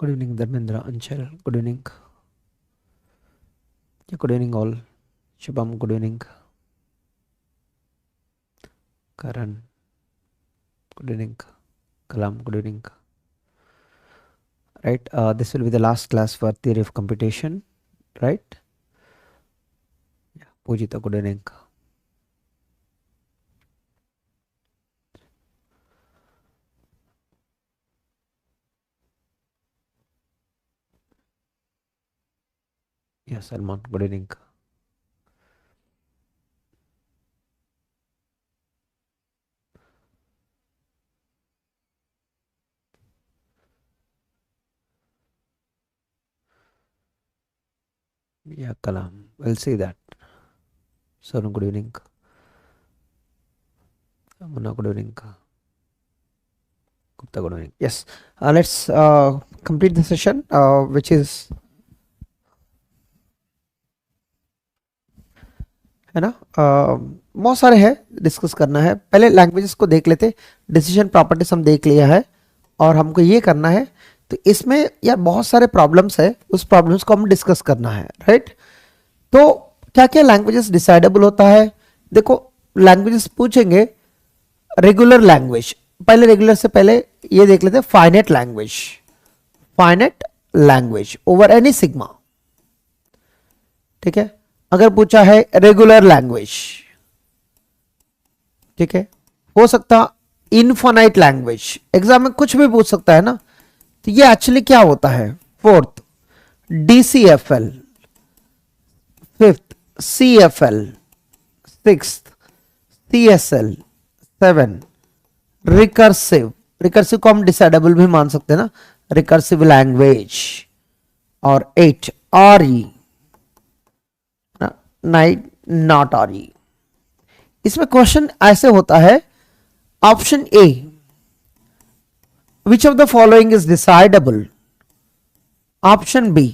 Good evening, Dharmendra, Anchal. Good evening. Yeah, good evening, all. Shubham, good evening. Karan, good evening. Kalam, good evening. Right, this will be the last class for theory of computation, right? Yeah, Pujita, good evening. Yeah, Salman, good evening. Yeah, Kalam, we'll see that. Sonu, good evening. Muna, good evening. Gupta, good evening. Yes, let's complete the session, which is, है ना, बहुत सारे हैं discuss करना है. पहले languages को देख लेते. डिसीजन प्रॉपर्टीज हम देख लिया है और हमको ये करना है. तो इसमें यार बहुत सारे प्रॉब्लम्स है, उस प्रॉब्लम्स को हम डिस्कस करना है, राइट? तो क्या क्या लैंग्वेजेस डिसाइडेबल होता है. देखो, लैंग्वेजेस पूछेंगे. रेगुलर लैंग्वेज, पहले रेगुलर से पहले ये देख लेते हैं. Finite language, finite language over any sigma, ठीक है. अगर पूछा है रेगुलर लैंग्वेज, ठीक है. हो सकता इनफाइनाइट लैंग्वेज, एग्जाम में कुछ भी पूछ सकता है ना. तो ये एक्चुअली क्या होता है. Fourth DCFL, fifth CFL, sixth CSL, seven recursive. Recursive को हम डिसाइडेबल भी मान सकते हैं ना, रिकर्सिव लैंग्वेज. और 8 RE, नाइट नॉट RE. इसमें क्वेश्चन ऐसे होता है. Option A, which of the following is decidable. Option B,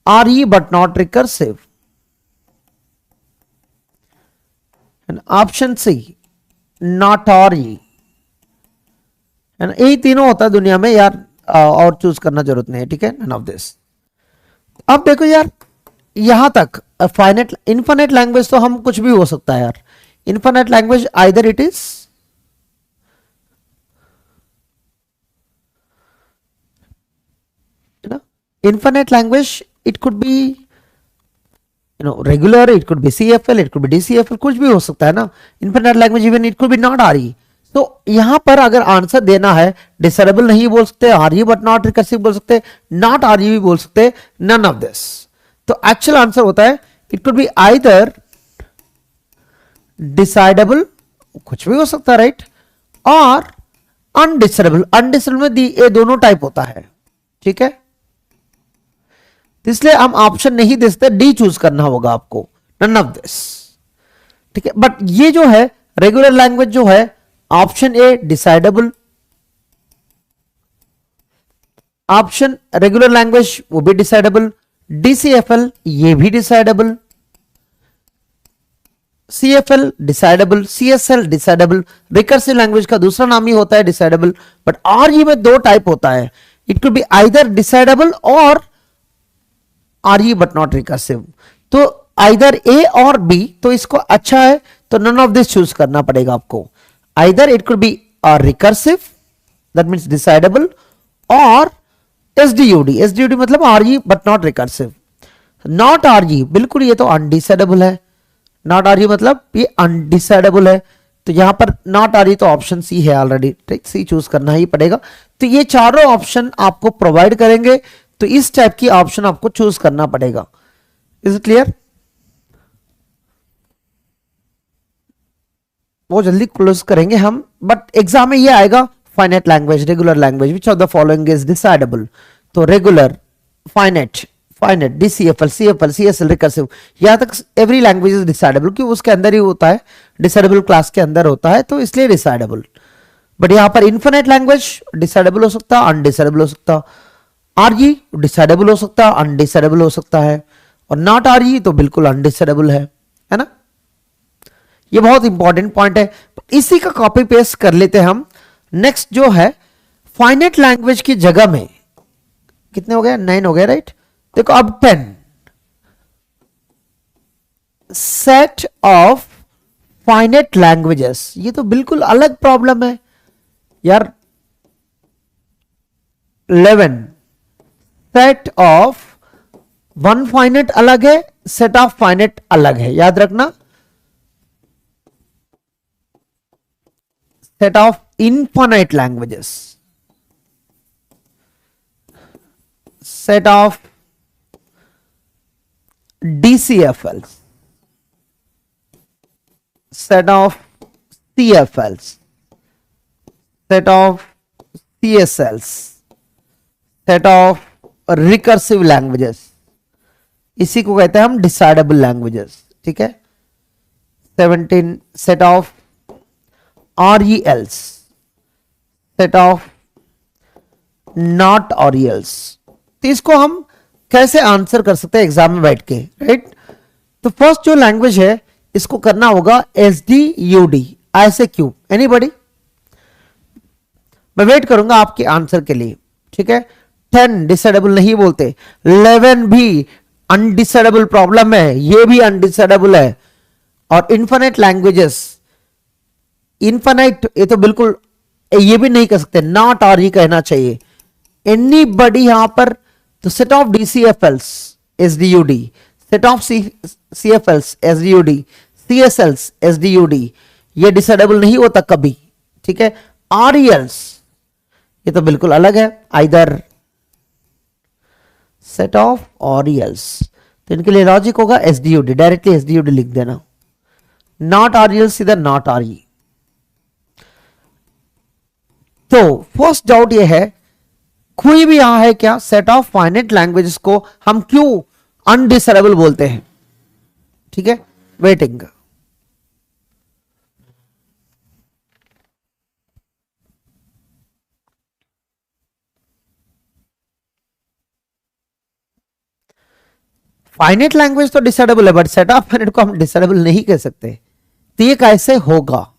RE but not recursive. And option C, not RE. यही तीनों होता है दुनिया में यार, और चूज करना जरूरत नहीं है, ठीक है. None of this. अब देखो यार, यहां तक फाइनेट इनफाइनाइट लैंग्वेज तो हम कुछ भी हो सकता है यार. Infinite language either it is infinite language, it could be regular, it could be CFL, it could be DCFL, कुछ भी हो सकता है ना. infinite language even it could be not RE. तो यहां पर अगर आंसर देना है, डिसाइडेबल नहीं बोल सकते, RE बट नॉट रिकर्सिव बोल सकते, नॉट RE भी बोल सकते, नन ऑफ दिस. तो एक्चुअल आंसर होता है it could be either decidable, कुछ भी हो सकता है, राइट, और अनडिसाइडेबल. अनडिसाइडेबल में ये दोनों टाइप होता है, ठीक है. इसलिए हम ऑप्शन नहीं दे सकते, डी चूज करना होगा आपको, नन ऑफ दिस, ठीक है. बट ये जो है रेगुलर लैंग्वेज जो है, option A decidable, option regular language वो भी डिसाइडेबल, DCFL ये भी decidable, CFL decidable, CSL decidable. Recursive language का दूसरा नाम ही होता है डिसाइडेबल. बट RE में दो टाइप होता है, it could be either decidable और RE बट नॉट रिकर्सिव. तो आइदर A और B. तो इसको अच्छा है तो नन ऑफ दिस चूज करना पड़ेगा आपको. Either it could be recursive, that means decidable, और SDUD मतलब RE but not recursive. Not RE बिल्कुल ये तो अनडिसाइडेबल है. नॉट RE मतलब ये अनडिसाइडेबल है. तो यहां पर नॉट RE तो ऑप्शन सी है ऑलरेडी, ठीक. सी चूज करना ही पड़ेगा. तो ये चारों ऑप्शन आपको प्रोवाइड करेंगे, तो इस टाइप की ऑप्शन आपको चूज करना पड़ेगा. Is it clear? वो जल्दी क्लोज करेंगे हम, बट एग्जाम में ये आएगा finite language, regular language, which of the following is decidable. तो regular, finite, DCFL, CFL, CSL, recursive, यहां तक एवरी लैंग्वेज इज डिसाइडेबल, क्योंकि उसके अंदर ही होता है, डिसाइडेबल क्लास के अंदर होता है, तो इसलिए डिसाइडेबल. बट यहां पर इनफिनिट लैंग्वेज डिसाइडेबल हो सकता, अनडिसाइडेबल हो सकता. RE डिसाइडेबल हो सकता, अनडिसाइडेबल हो सकता है, और नॉट RE तो बिल्कुल अनडिसाइडेबल है ना. ये बहुत इंपॉर्टेंट पॉइंट है. इसी का कॉपी पेस्ट कर लेते हैं हम. नेक्स्ट जो है, फाइनेट लैंग्वेज की जगह में कितने हो गए? 9 हो गए, राइट। देखो अब 10, सेट ऑफ फाइनेट लैंग्वेजेस, ये तो बिल्कुल अलग प्रॉब्लम है यार। 11, सेट ऑफ वन फाइनेट अलग है, सेट ऑफ फाइनेट अलग है, याद रखना। Set of infinite languages, set of DCFLs, set of CFLs, set of CSLs, set of recursive languages, इसी को कहते हैं हम डिसाइडेबल लैंग्वेजेस, ठीक है। 17, set of RELs, set of not RELs। तो इसको हम कैसे आंसर कर सकते हैं एग्जाम में बैठ के, राइट। तो फर्स्ट जो लैंग्वेज है इसको करना होगा SDUD, ऐसे क्यों, एनीबॉडी? मैं वेट करूंगा आपके आंसर के लिए, ठीक है। 10 डिसाइडेबल नहीं बोलते, 11 भी अनडिसाइडेबल प्रॉब्लम है, ये भी अनडिसाइडेबल है। और इनफाइनाइट लैंग्वेजेस, इनफाइनाइट ये तो बिल्कुल ये भी नहीं कर सकते, नॉट और ही कहना चाहिए। एनीबॉडी यहां पर, तो set of DCFLs SDUD, set of CFLs SDUD, CSLs SDUD, ये डिसाइडेबल नहीं होता कभी, ठीक है। RELs ये तो बिल्कुल अलग है, आइदर सेट ऑफ RELs, तो इनके लिए लॉजिक होगा SDUD, डायरेक्टली SDUD लिख देना। नॉट RELs सीधा नॉट RE। तो फर्स्ट डाउट ये है, कोई भी यहां है क्या, सेट ऑफ फाइनेट लैंग्वेजेस को हम क्यों अनडिसाइडेबल बोलते हैं, ठीक है। वेटिंग, फाइनेट लैंग्वेज तो डिसाइडेबल है, बट सेट ऑफ फाइनेट को हम डिसाइडेबल नहीं कह सकते, तो ये कैसे होगा?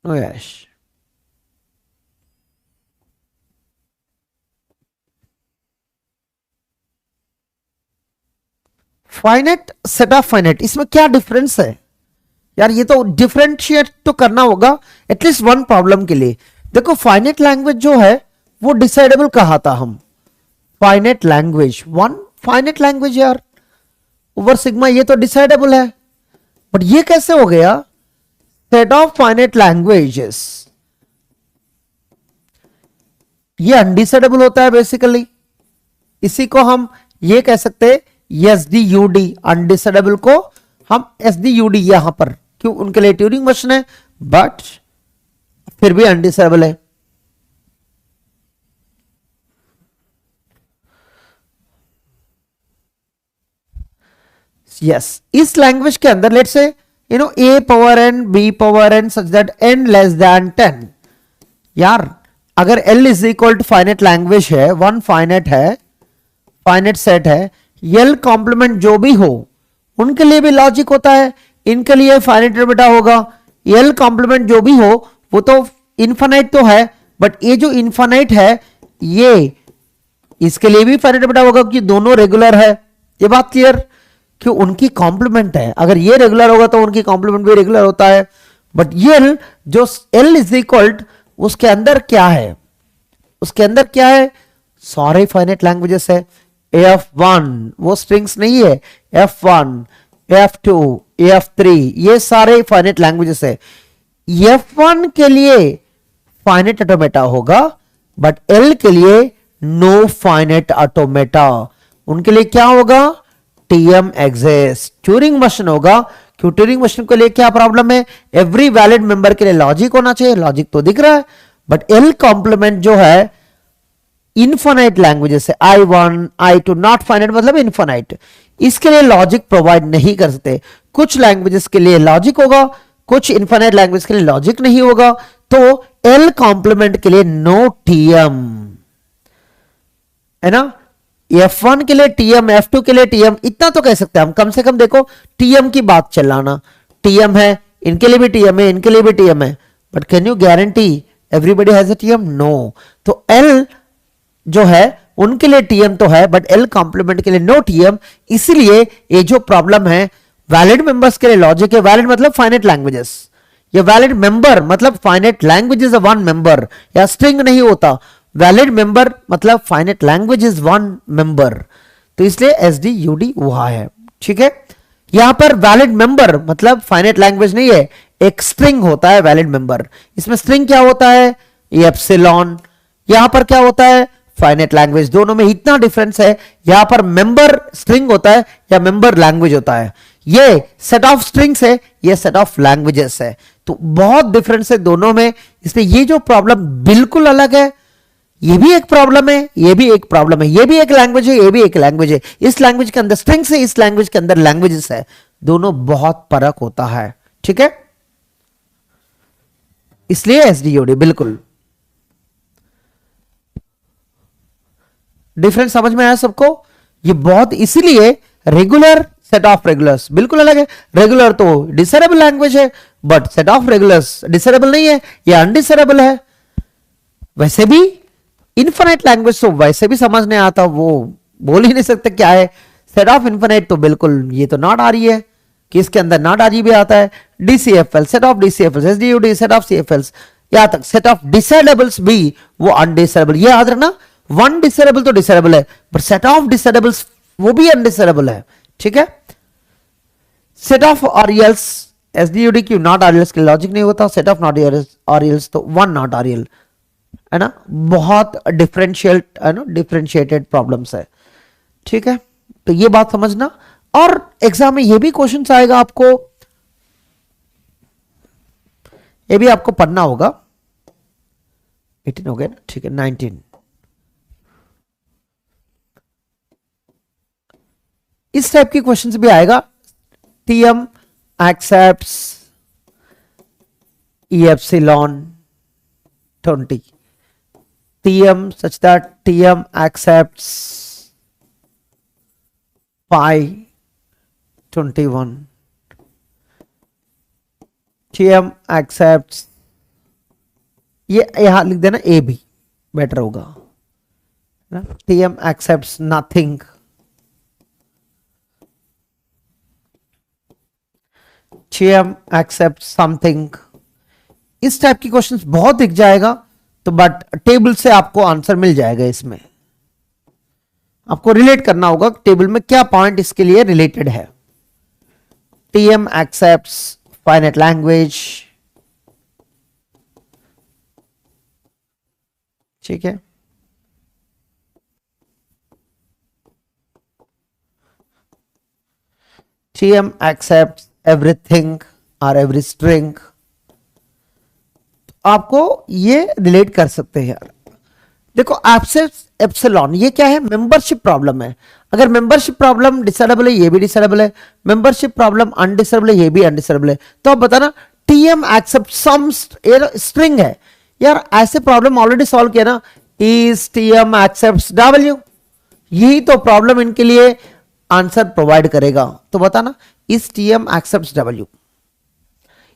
Yes, finite, set of finite, इसमें क्या डिफरेंस है यार? ये तो डिफरेंशिएट तो करना होगा एटलीस्ट वन प्रॉब्लम के लिए। देखो फाइनेट लैंग्वेज जो है वो डिसाइडेबल कहा था हम, finite language one, finite language यार ओवर सिग्मा, ये तो डिसाइडेबल है। बट ये कैसे हो गया सेट ऑफ फाइनेट लैंग्वेजेस? ये अनडिसाइडेबल होता है बेसिकली, इसी को हम ये कह सकते हैं SDUD, अनडिसाइडेबल को हम SDUD यहां पर, क्यों, उनके लिए ट्यूरिंग मशीन है बट फिर भी अनडिसाइडेबल है। यस, इस लैंग्वेज के अंदर let's say A power n B power n such that n less than 10, यार अगर L is equal to finite language है, वन फाइनेट है, फाइनेट सेट है, L कॉम्प्लीमेंट जो भी हो उनके लिए भी लॉजिक होता है, इनके लिए फाइनेट बेटा होगा। L कॉम्प्लीमेंट जो भी हो वो तो इनफाइनाइट तो है, बट ये जो इनफाइनाइट है ये इसके लिए भी फाइनेट बेटा होगा क्योंकि दोनों रेगुलर है। ये बात क्लियर, क्यों, उनकी कॉम्प्लीमेंट है, अगर ये रेगुलर होगा तो उनकी कॉम्प्लीमेंट भी रेगुलर होता है। बट ये जो L इज इक्वल उसके अंदर क्या है, उसके अंदर क्या है, सारे फाइनेट लैंग्वेजेस है। F1 वो स्ट्रिंग्स नहीं है, F1 F2 F3 ये सारे फाइनेट लैंग्वेजेस है। F1 के लिए फाइनेट ऑटोमेटा होगा बट L के लिए नो फाइनेट ऑटोमेटा, उनके लिए क्या होगा, TM एग्जिस्ट, ट्यूरिंग मशीन होगा। क्यों, ट्यूरिंग मशीन के लिए क्या प्रॉब्लम है, एवरी वैलिड मेंबर के लिए लॉजिक होना चाहिए, लॉजिक तो दिख रहा है, बट L कॉम्प्लीमेंट जो है इनफाइनाइट लैंग्वेजेस है, I1 I2 नॉट फाइनाइट मतलब इनफाइनाइट, इसके लिए लॉजिक प्रोवाइड नहीं कर सकते। कुछ लैंग्वेजेस के लिए लॉजिक होगा, कुछ इनफाइनाइट लैंग्वेज के लिए लॉजिक नहीं होगा, तो L कॉम्प्लीमेंट के लिए नो TM है ना, F1 के लिए TM, F2 के लिए TM, इतना तो कह सकते हैं हम, कम से कम देखो TM की बात चलाना, TM है, इनके लिए भी TM है, इनके लिए भी TM है, but can you guarantee everybody has a TM? No. तो एल जो है उनके लिए टीएम तो है, बट एल कॉम्प्लीमेंट के लिए नो टीएम। इसीलिए ये जो प्रॉब्लम है वैलिड मेंबर्स के लिए लॉजिक है, वैलिड मतलब फाइनाइट लैंग्वेजेस, या वैलिड मेंबर मतलब finite language is one member, या स्ट्रिंग नहीं होता, वैलिड मेंबर मतलब finite language is one member, तो इसलिए एस डी यू डी वहां है। ठीक है, यहां पर वैलिड मेंबर मतलब फाइनाइट लैंग्वेज नहीं है, एक स्ट्रिंग होता है वैलिड मेंबर। इसमें स्ट्रिंग क्या होता है? ये एप्सिलॉन। यहां पर क्या होता है? Finite language. दोनों में इतना डिफरेंस है, यहां पर मेंबर स्ट्रिंग होता है या मेंबर लैंग्वेज होता है। ये सेट ऑफ स्ट्रिंग्स है, ये सेट ऑफ लैंग्वेजेस है, तो बहुत डिफरेंस है दोनों में। इसलिए ये जो प्रॉब्लम बिल्कुल अलग है, ये भी एक प्रॉब्लम है, ये भी एक प्रॉब्लम है, ये भी एक लैंग्वेज है, ये भी एक लैंग्वेज है। इस लैंग्वेज के अंदर स्ट्रिंग्स है, इस लैंग्वेज के अंदर लैंग्वेजेस है, दोनों बहुत फर्क होता है। ठीक है, इसलिए एसडीओडी बिल्कुल डिफरेंस समझ में आया सबको? ये बहुत, इसीलिए रेगुलर सेट ऑफ रेगुलर्स बिल्कुल अलग है। रेगुलर तो डिसेरेबल लैंग्वेज है, बट सेट ऑफ रेगुलर्स डिसेरेबल नहीं है, ये अनडिसेरेबल है। वैसे भी इनफिनिट लैंग्वेज तो वैसे भी समझ नहीं आता, वो बोल ही नहीं सकते क्या है। सेट ऑफ इनफिनिट तो बिल्कुल, ये तो नॉट आ रही है कि इसके अंदर नॉट आ रही भी आता है। डीसीएफएल, सेट ऑफ डीसीएफएल, एसडीयूडी, सेट ऑफ सीएफएल्स, यहां तक सेट ऑफ डिसेरेबल्स भी वो अनडिसेरेबल। ये याद रखना, वन डिसेरेबल तो डिसेरेबल है, बट सेट ऑफ डिसेरेबल्स वो भी अनडिसेरेबल है। ठीक है, सेट ऑफ आरएल्स, एसडीयूडी की नॉट आरएल्स के लॉजिक नहीं होता, सेट ऑफ नॉट आरएल्स तो वन नॉट आरएल है ना, बहुत डिफरेंशिएट है ना, डिफरेंशिएटेड प्रॉब्लम्स है। ठीक है, तो ये बात समझना। और एग्जाम में ये भी क्वेश्चंस आएगा आपको, ये भी आपको पढ़ना होगा। 18 हो गया ना, ठीक है, 19। इस टाइप की क्वेश्चंस भी आएगा। TM accepts E epsilon 20, TM such that TM accepts pi 21, TM accepts, ये यहां लिख देना ए भी बेटर होगा ना। TM accepts nothing, TM accepts something। इस टाइप की क्वेश्चंस बहुत दिख जाएगा, तो बट टेबल से आपको आंसर मिल जाएगा। इसमें आपको रिलेट करना होगा टेबल में क्या पॉइंट इसके लिए रिलेटेड है। टीएम एक्सेप्ट्स फाइनाइट लैंग्वेज, ठीक है, टीएम एक्सेप्ट्स एवरीथिंग और एवरी स्ट्रिंग। आपको ये रिलेट कर सकते हैं यार। देखो एप्सिलॉन ये क्या है? मेंबरशिप प्रॉब्लम है। अगर मेंबरशिप प्रॉब्लम डिसेरेबल है, ये भी डिसेरेबल है, मेंबरशिप प्रॉब्लम अनडिसेरेबल है, ये भी अनडिसेरेबल है, तो आप बताना टीएम एक्सेप्ट सम स्ट्रिंग है यार। ऐसे प्रॉब्लम ऑलरेडी सॉल्व किया ना, इज टीएम एक्सेप्ट्स डब्ल्यू, यही तो प्रॉब्लम इनके लिए आंसर प्रोवाइड करेगा। तो बताना is TM accepts W,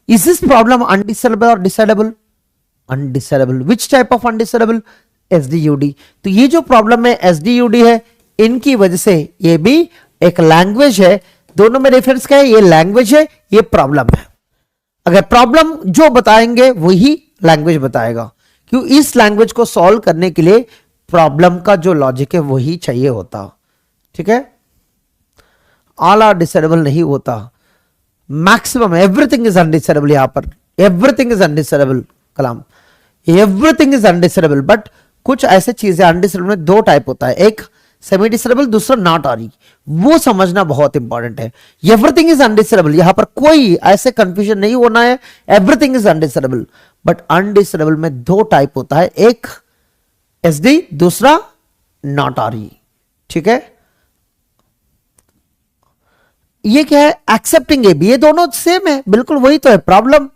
is this problem undecidable और डिसेरेबल? अनडिसेरेबल। Which type of अनडिसेरेबल? एसडीयूडी। तो ये जो प्रॉब्लम है एसडीयूडी है, इनकी वजह से ये भी एक लैंग्वेज है। दोनों में रेफरेंस क्या है? ये लैंग्वेज है, ये प्रॉब्लम है। अगर प्रॉब्लम जो बताएंगे वही लैंग्वेज बताएगा, क्यों? इस लैंग्वेज को सॉल्व करने के लिए प्रॉब्लम का जो लॉजिक है वही चाहिए होता। ठीक है, ऑल आर डिसेरेबल नहीं होता, मैक्सिमम एवरीथिंग इज अनडिसेरेबल। यहां पर everything is undecidable column, everything is undecidable. But कुछ ऐसे चीजें अनडिसेरेबल में दो टाइप होता है, एक सेमी डिसेरेबल, दूसरा नॉट आ रही, वो समझना बहुत इंपॉर्टेंट है। एवरीथिंग इज अनडिसेरेबल, यहां पर कोई ऐसे कंफ्यूजन नहीं होना है, एवरीथिंग इज अनडिसेरेबल। बट अनडिसेरेबल में दो टाइप होता है, एक एसडी, दूसरा नॉट आ रही। ठीक है, ये क्या है? एक्सेप्टिंग ए बी, ये दोनों सेम है, बिल्कुल वही तो है प्रॉब्लम।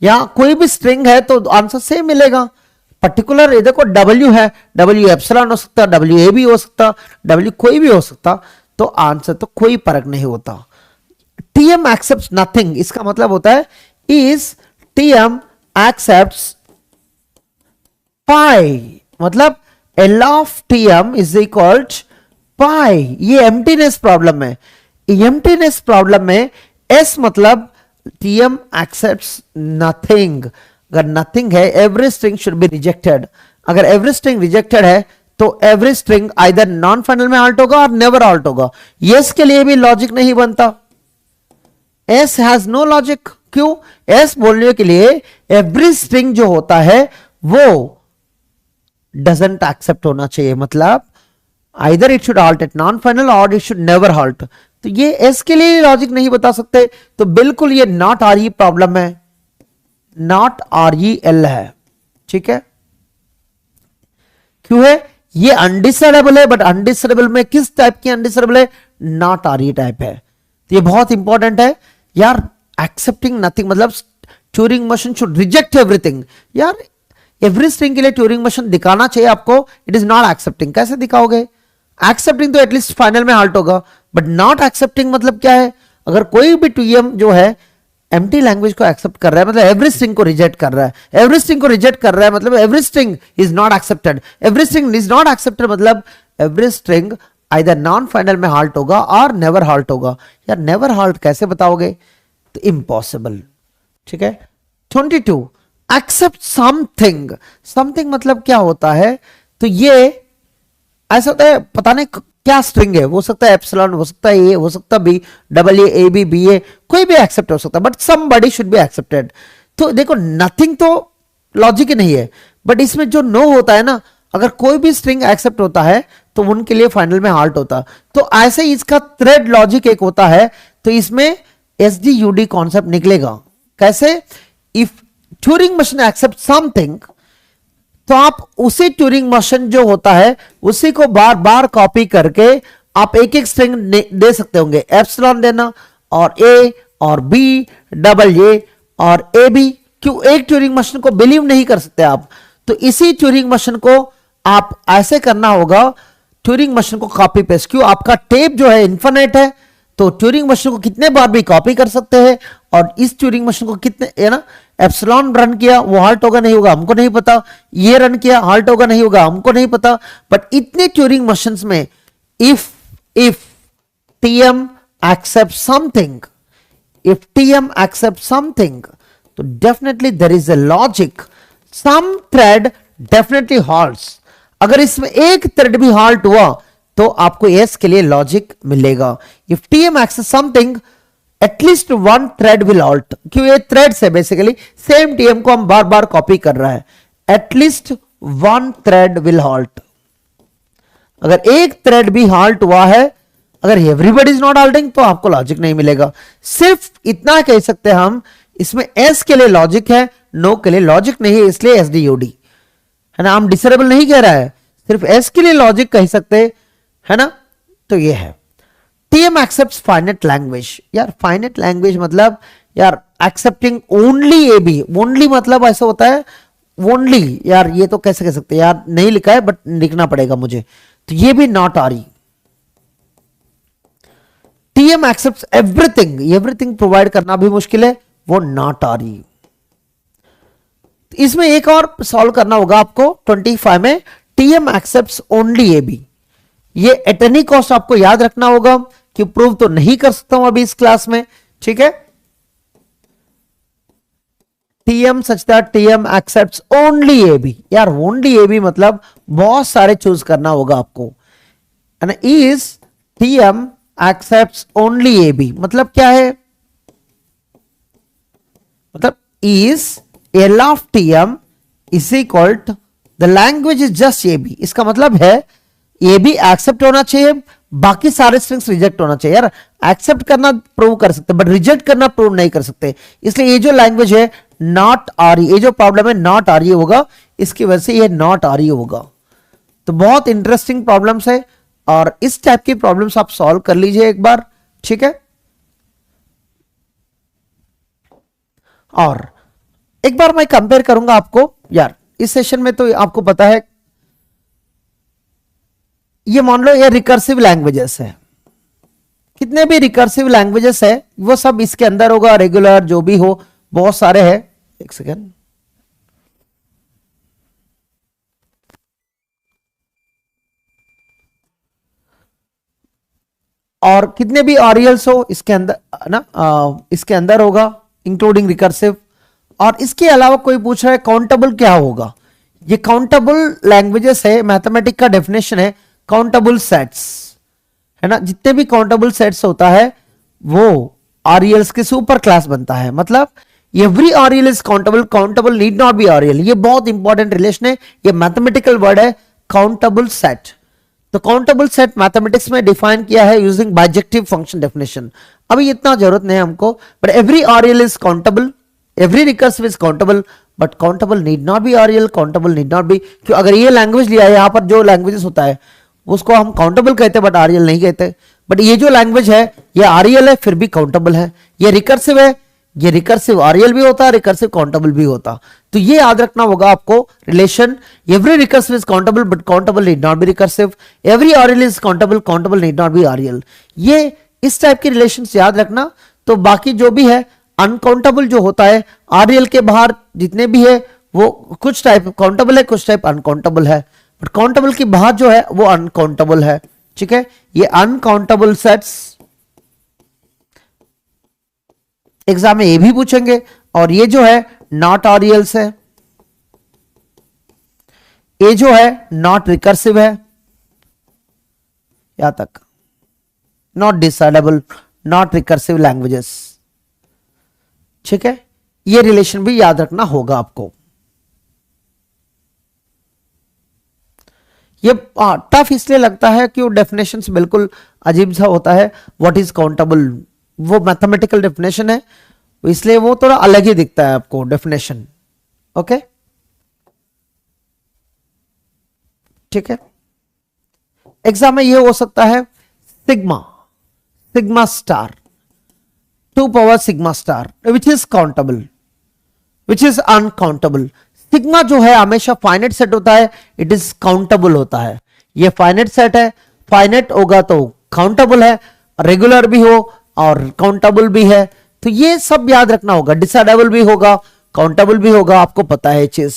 यहां कोई भी स्ट्रिंग है तो आंसर सेम मिलेगा। पर्टिकुलर ये देखो डब्ल्यू है, डब्ल्यू एप्सिलॉन हो सकता, डब्ल्यू ए भी हो सकता, डब्ल्यू कोई भी हो सकता, तो आंसर तो कोई फर्क नहीं होता। टीएम एक्सेप्ट्स नथिंग, इसका मतलब होता है इज टीएम एक्सेप्ट्स पाई, मतलब L of T M is equal pi. ये एम्प्टीनेस प्रॉब्लम है। एम्प्टीनेस प्रॉब्लम में एस मतलब टी एम एक्सेप्ट्स नथिंग। अगर नथिंग है every string should be rejected. अगर एवरी स्ट्रिंग रिजेक्टेड है तो every string either non final में हाल्ट होगा और नेवर हाल्ट होगा। यस के लिए भी लॉजिक नहीं बनता। S has no logic. क्यों? एस बोलने के लिए एवरी स्ट्रिंग जो होता है वो डजंट एक्सेप्ट होना चाहिए, मतलब either it should halt at non final और इट शुड नेवर हाल्ट। तो ये एस के लिए लॉजिक नहीं बता सकते, तो बिल्कुल ये नॉट आर ई प्रॉब्लम है, नॉट आर ई एल है। ठीक है, क्यों है? ये अनडिसाइडेबल है, बट अनडिसाइडेबल में किस टाइप की अनडिसाइडेबल है? नॉट आर ई टाइप है। तो ये बहुत इंपॉर्टेंट है यार। एक्सेप्टिंग नथिंग मतलब Turing machine should reject everything. यार एवरी स्ट्रिंग के लिए ट्यूरिंग मशीन दिखाना चाहिए आपको। इट इज नॉट एक्सेप्टिंग, कैसे दिखाओगे? एक्सेप्टिंग तो एटलीस्ट फाइनल में हाल्ट होगा, बट नॉट एक्सेप्टिंग मतलब क्या है? अगर कोई भी टीएम जो है एम्प्टी लैंग्वेज को एक्सेप्ट कर रहा है मतलब एवरी स्ट्रिंग को रिजेक्ट कर रहा है। एवरी स्ट्रिंग को रिजेक्ट कर रहा है मतलब every string is not accepted. Every string is not accepted मतलब every string either non final में हाल्ट होगा और नेवर हाल्ट होगा। यार नेवर हाल्ट कैसे बताओगे? तो इम्पॉसिबल। ठीक है। 22 एक्सेप्ट समथिंग। समथिंग मतलब क्या होता है? तो ये ऐसा होता है, पता नहीं क्या स्ट्रिंग है, हो सकता है एप्सिलॉन, हो सकता है ए, हो सकता है B, double A B B A, कोई भी एक्सेप्ट हो सकता है, but somebody should be accepted. तो देखो नथिंग तो लॉजिक ही नहीं है, बट इसमें जो नो होता है ना, अगर कोई भी स्ट्रिंग एक्सेप्ट होता है तो उनके लिए फाइनल में हाल्ट होता। तो ऐसे ही इसका थ्रेड लॉजिक एक होता है, तो इसमें एसडीयूडी कॉन्सेप्ट निकलेगा। कैसे? If Turing machine accept something, तो आप उसी ट्यूरिंग मशीन जो होता है उसी को बार बार कॉपी करके आप एक एक स्ट्रिंग दे सकते होंगे। एप्सिलॉन देना और ए और बी, डबल ए और ए बी। क्यों? एक ट्यूरिंग मशीन को बिलीव नहीं कर सकते आप, तो इसी ट्यूरिंग मशीन को आप ऐसे करना होगा, ट्यूरिंग मशीन को कॉपी पेस्ट। क्यों? आपका टेप जो है इन्फिनिट है, तो ट्यूरिंग मशीन को कितने बार भी कॉपी कर सकते हैं, और इस ट्यूरिंग मशीन को कितने, है ना, एप्सिलॉन रन किया वो हाल्ट होगा नहीं होगा हमको नहीं पता, ये रन किया हाल्ट होगा नहीं होगा हमको नहीं पता, बट इतने ट्यूरिंग मशीन्स में if TM accept something, if TM accept something, तो definitely there is a logic, some thread definitely halts. अगर इसमें एक थ्रेड भी हॉल्ट हुआ तो आपको एस के लिए लॉजिक मिलेगा। If TM accept something at least one thread will halt. क्यों? ये थ्रेड्स है बेसिकली, सेम टीएम को हम बार बार कॉपी कर रहा है। At least one thread will halt. अगर एक थ्रेड भी हॉल्ट हुआ है, अगर एवरीबडी इज नॉट हॉल्टिंग, तो आपको लॉजिक नहीं मिलेगा। सिर्फ इतना कह सकते हैं हम, इसमें एस के लिए लॉजिक है, नो के लिए लॉजिक नहीं है, इसलिए एसडीयूडी है ना। हम डिसेबल नहीं कह रहा है, सिर्फ एस के लिए लॉजिक कह सकते है ना। तो ये है टीएम एक्सेप्ट्स फाइनेट लैंग्वेज। यार फाइनेट लैंग्वेज मतलब यार accepting only A B. Only मतलब ऐसा होता है ओनली, यार ये तो कैसे कह सकते हैं यार, नहीं लिखा है बट लिखना पड़ेगा मुझे, तो ये भी नॉट आ रही। TM accepts everything, everything provide करना भी मुश्किल है, वो नॉट आ रही। इसमें एक और सॉल्व करना होगा आपको 25 में, TM accepts only A B. ये एट एनी कॉस्ट आपको याद रखना होगा, कि प्रूव तो नहीं कर सकता हूं अभी इस क्लास में। ठीक है, TM such that TM accepts only A B. यार ओनली ए बी मतलब बहुत सारे चूज करना होगा आपको, है ना। Is TM accepts only A B मतलब क्या है? मतलब is L of TM is equal to the language is just A B. इसका मतलब है ये भी एक्सेप्ट होना चाहिए, बाकी सारे स्ट्रिंग्स रिजेक्ट होना चाहिए। यार एक्सेप्ट करना प्रूव कर सकते बट रिजेक्ट करना प्रूव नहीं कर सकते, इसलिए ये जो लैंग्वेज है नॉट आ रही, ये जो प्रॉब्लम है नॉट आ रही होगा, इसकी वजह से ये नॉट आ रही होगा। तो बहुत इंटरेस्टिंग प्रॉब्लम्स है, और इस टाइप की प्रॉब्लम्स आप सॉल्व कर लीजिए एक बार। ठीक है, और एक बार मैं कंपेयर करूंगा आपको। यार इस सेशन में तो आपको पता है, ये मान लो ये रिकर्सिव लैंग्वेजेस है, कितने भी रिकर्सिव लैंग्वेजेस है वो सब इसके अंदर होगा, रेगुलर जो भी हो बहुत सारे हैं। एक सेकेंड, और कितने भी ऑरियल्स हो इसके अंदर ना, इसके अंदर होगा इंक्लूडिंग रिकर्सिव। और इसके अलावा कोई पूछ रहा है काउंटेबल क्या होगा। ये काउंटेबल लैंग्वेजेस है, मैथमेटिक का डेफिनेशन है काउंटेबल सेट्स, है ना। जितने भी काउंटेबल सेट्स होता है वो आरईएल्स के सुपर क्लास बनता है। मतलब every REL is countable, countable need not be REL. ये बहुत इंपॉर्टेंट रिलेशन है, ये मैथमेटिकल वर्ड है काउंटेबल सेट। तो काउंटेबल सेट मैथमेटिक्स में डिफाइन किया है यूजिंग बाइजेक्टिव फंक्शन डेफिनेशन। अभी इतना जरूरत नहीं है हमको, but every REL is countable, every recursive is countable, but countable need not be REL, countable need not be. क्यों, अगर ये लैंग्वेज लिया है, यहां पर जो लैंग्वेजेस होता है उसको हम काउंटेबल कहते हैं बट आरईएल नहीं कहते। बट ये जो लैंग्वेज है ये आरईएल है फिर भी काउंटेबल है। ये रिकर्सिव है, ये रिकर्सिव आरईएल भी होता है, रिकर्सिव काउंटेबल भी होता। तो ये याद रखना होगा आपको relation, every recursive is countable but countable need not be recursive, every REL is countable, countable need not be REL. ये इस टाइप की रिलेशंस याद रखना। तो बाकी जो भी है अनकाउंटेबल जो होता है आरईएल के बाहर जितने भी है वो कुछ टाइप काउंटेबल है, कुछ टाइप अनकाउंटेबल है, बट काउंटेबल के बाहर जो है वो अनकाउंटेबल है। ठीक है, ये अनकाउंटेबल सेट्स एग्जाम में ये भी पूछेंगे। और ये जो है नॉट आरईएल्स है, ये जो है नॉट रिकर्सिव है, यहां तक not decidable, not recursive languages. ठीक है, ये रिलेशन भी याद रखना होगा आपको। ये टफ इसलिए लगता है कि वो डेफिनेशंस बिल्कुल अजीब सा होता है। व्हाट इज काउंटेबल, वो मैथमेटिकल डेफिनेशन है, इसलिए वो थोड़ा अलग ही दिखता है आपको डेफिनेशन। ओके, ठीक है। एग्जाम में ये हो सकता है sigma, sigma star, 2 power sigma star which is countable, which is uncountable. Sigma जो है हमेशा फाइनाइट सेट होता है, इट इज काउंटेबल होता है। ये फाइनाइट सेट है, फाइनाइट होगा तो काउंटेबल है, रेगुलर भी हो और काउंटेबल भी है। तो ये सब याद रखना होगा, डिसाइडेबल भी होगा, काउंटेबल भी होगा, आपको पता है चीज।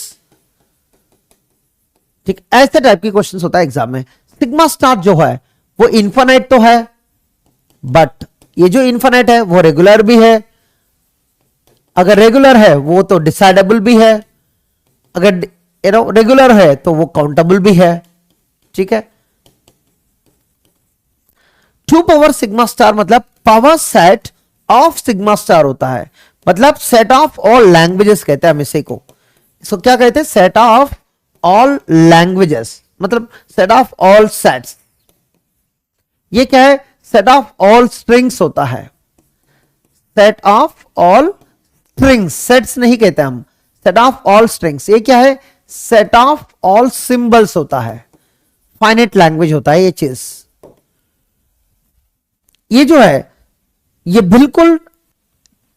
ठीक, ऐसे टाइप की क्वेश्चन होता है एग्जाम में। सिग्मा स्टार जो है वो इनफाइनाइट तो है, बट ये जो इनफाइनाइट है वो रेगुलर भी है। अगर रेगुलर है वो तो डिसाइडेबल भी है, अगर रेगुलर है तो वो काउंटेबल भी है। ठीक है, 2 पावर सिग्मा स्टार मतलब power set of sigma star होता है। मतलब सेट ऑफ ऑल लैंग्वेजेस कहते हैं हम इसे को। इसको क्या कहते हैं, सेट ऑफ ऑल लैंग्वेजेस, मतलब सेट ऑफ ऑल सेट्स। ये क्या है, सेट ऑफ ऑल स्ट्रिंग्स होता है। Set of all strings, sets नहीं कहते हम, सेट ऑफ ऑल स्ट्रिंग्स। ये क्या है, सेट ऑफ ऑल सिंबल्स होता है, फाइनाइट लैंग्वेज होता है ये चीज। ये जो है ये बिल्कुल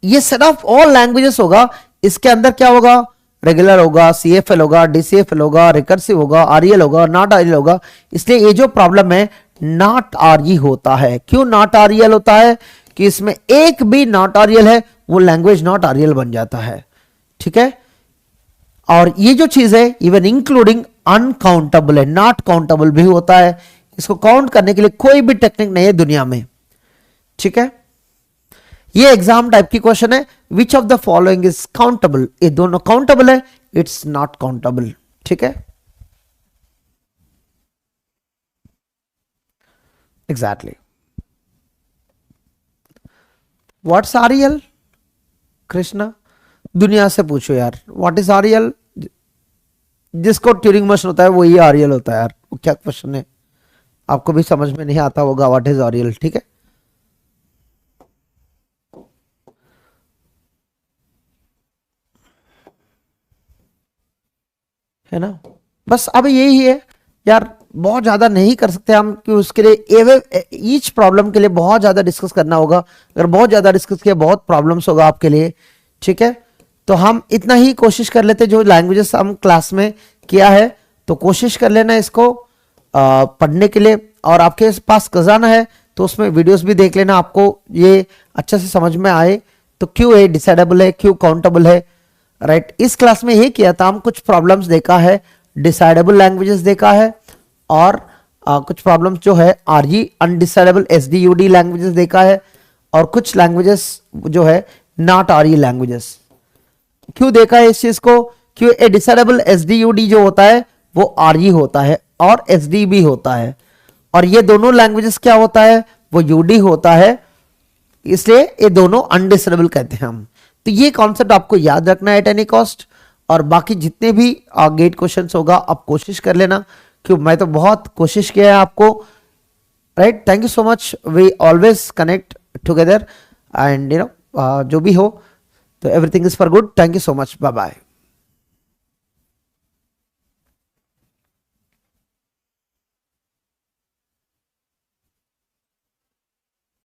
ये सेट ऑफ ऑल लैंग्वेजेस होगा। इसके अंदर क्या होगा, रेगुलर होगा, सीएफएल होगा, डीसीएफएल होगा, रिकर्सिव होगा, आरईएल होगा, नॉट आरईएल होगा। इसलिए ये जो प्रॉब्लम है नॉट आरई होता है। क्यों नॉट आरईएल होता है, कि इसमें एक भी नॉट आरईएल है वो लैंग्वेज नॉट आरईएल बन जाता है। ठीक है, और ये जो चीज है इवन इंक्लूडिंग अनकाउंटेबल है, नॉट काउंटेबल भी होता है। इसको काउंट करने के लिए कोई भी टेक्निक नहीं है दुनिया में। ठीक है, ये एग्जाम टाइप की क्वेश्चन है, विच of the following is countable. ये दोनों काउंटेबल है, इट्स नॉट काउंटेबल। ठीक है, एग्जैक्टली। व्हाट्स आरईएल, कृष्णा दुनिया से पूछो यार, व्हाट इज आरईएल। जिसको ट्यूरिंग मशीन होता है वो ये आरईएल होता है यार। वो क्या क्वेश्चन है, आपको भी समझ में नहीं आता होगा व्हाट इज आरईएल। ठीक है, है ना। बस अब यही है यार, बहुत ज्यादा नहीं कर सकते हम कि उसके लिए ईच प्रॉब्लम के लिए बहुत ज्यादा डिस्कस करना होगा। अगर बहुत ज्यादा डिस्कस किया बहुत प्रॉब्लम्स होगा आपके लिए। ठीक है, तो हम इतना ही कोशिश कर लेते, जो लैंग्वेजेस हम क्लास में किया है तो कोशिश कर लेना इसको पढ़ने के लिए। और आपके पास खजाना है तो उसमें वीडियोस भी देख लेना, आपको ये अच्छे से समझ में आए। तो क्यों है डिसाइडेबल है, क्यों काउंटेबल है, राइट। इस क्लास में ये किया था, हम कुछ प्रॉब्लम्स देखा है, डिसाइडेबल लैंग्वेजेस देखा है और कुछ प्रॉब्लम्स जो है आरजी अनडिसाइडेबल एसडीयूडी लैंग्वेजेस देखा है, और कुछ लैंग्वेजेस जो है नॉट आरजी लैंग्वेजेस। क्यों देखा है इस चीज को? क्यों ए डिसाइडेबल एसडीयूडी जो होता है वो आरजी होता है और एसडी भी होता है, और ये दोनों लैंग्वेजेस क्या होता है, वो यूडी होता है, इसलिए ये दोनों अनडिसाइडेबल कहते हैं हम। तो ये कॉन्सेप्ट आपको याद रखना है एट एनी कॉस्ट। और बाकी जितने भी गेट क्वेश्चंस होगा आप कोशिश कर लेना, क्यों मैं तो बहुत कोशिश किया है आपको, right. Thank you so much, we always connect together and जो भी हो तो everything is for good. Thank you so much, bye bye.